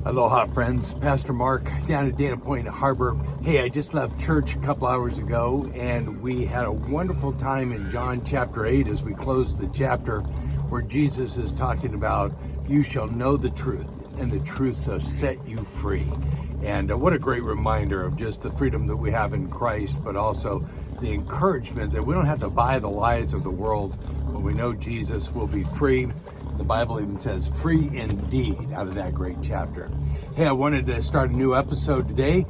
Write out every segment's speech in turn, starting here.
Aloha, friends. Pastor Mark down at Dana Point Harbor. Hey, I just left church a couple hours ago, and we had a wonderful time in John chapter 8 as we closed the chapter where Jesus is talking about, you shall know the truth, and the truth shall set you free. And what a great reminder of just the freedom that we have in Christ, but also the encouragement that we don't have to buy the lies of the world. When we know Jesus, will be free. The Bible even says free indeed out of that great chapter. Hey, I wanted to start a new episode today,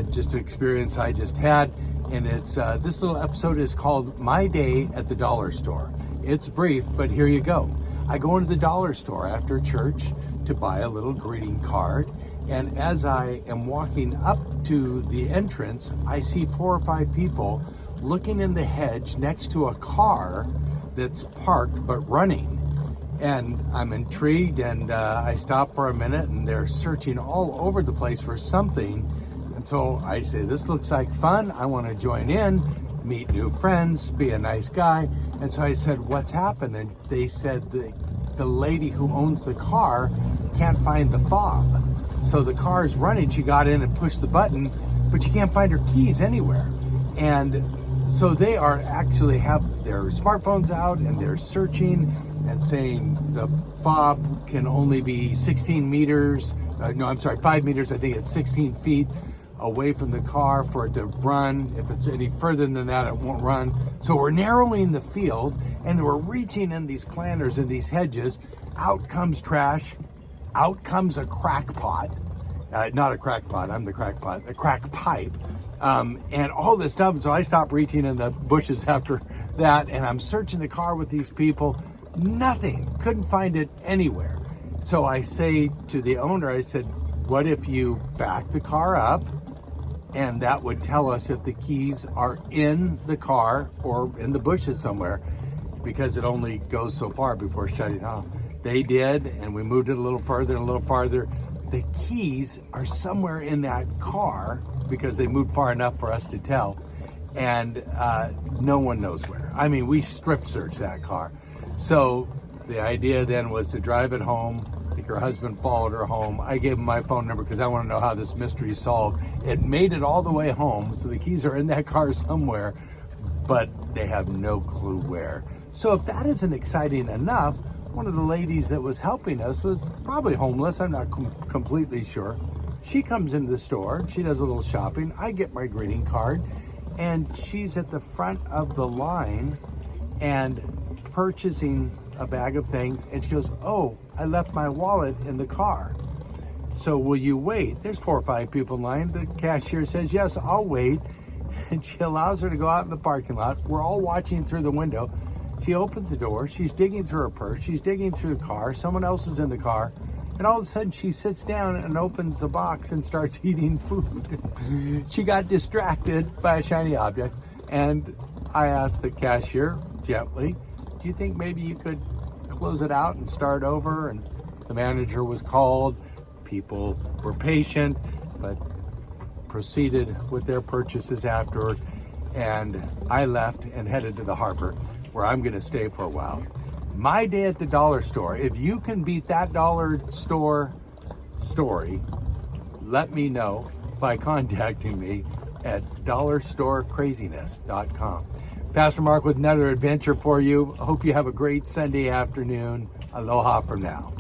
just an experience I just had. And it's this little episode is called My Day at the Dollar Store. It's brief, but here you go. I go into the dollar store after church to buy a little greeting card. And as I am walking up to the entrance, I see 4 or 5 people looking in the hedge next to a car that's parked but running. And I'm intrigued, and I stop for a minute, and they're searching all over the place for something. And so I say, this looks like fun. I want to join in, meet new friends, be a nice guy. And so I said, what's happened? And they said the lady who owns the car can't find the fob. So the car is running. She got in and pushed the button, but she can't find her keys anywhere. And so they are actually have their smartphones out, and they're searching and saying the fob can only be 16 meters, 5 meters, I think it's 16 feet away from the car for it to run. If it's any further than that, it won't run. So we're narrowing the field, and we're reaching in these planters and these hedges. Out comes trash, out comes a crack pot. Not a crack pot, I'm the crack pot, a crack pipe. And all this stuff. So I stopped reaching in the bushes after that, and I'm searching the car with these people. Nothing, couldn't find it anywhere. So I say to the owner, I said, what if you back the car up, and that would tell us if the keys are in the car or in the bushes somewhere, because it only goes so far before shutting off. They did, and we moved it a little further and a little farther. The keys are somewhere in that car because they moved far enough for us to tell, and no one knows where. I mean, we strip searched that car. So the idea then was to drive it home. I think her husband followed her home. I gave him my phone number because I want to know how this mystery is solved. It made it all the way home, so the keys are in that car somewhere, but they have no clue where. So if that isn't exciting enough, one of the ladies that was helping us was probably homeless. I'm not completely sure. She comes into the store. She does a little shopping. I get my greeting card, and she's at the front of the line and purchasing a bag of things, and she goes, oh, I left my wallet in the car. So will you wait? There's 4 or 5 people in line. The cashier says, yes, I'll wait. And she allows her to go out in the parking lot. We're all watching through the window. She opens the door. She's digging through her purse. She's digging through the car. Someone else is in the car. And all of a sudden she sits down and opens the box and starts eating food. She got distracted by a shiny object. And I asked the cashier gently, do you think maybe you could close it out and start over? And the manager was called. People were patient, but proceeded with their purchases afterward. And I left and headed to the harbor, where I'm going to stay for a while. My day at the dollar store. If you can beat that dollar store story, let me know by contacting me at dollarstorecraziness.com. Pastor Mark with another adventure for you. Hope you have a great Sunday afternoon. Aloha from now.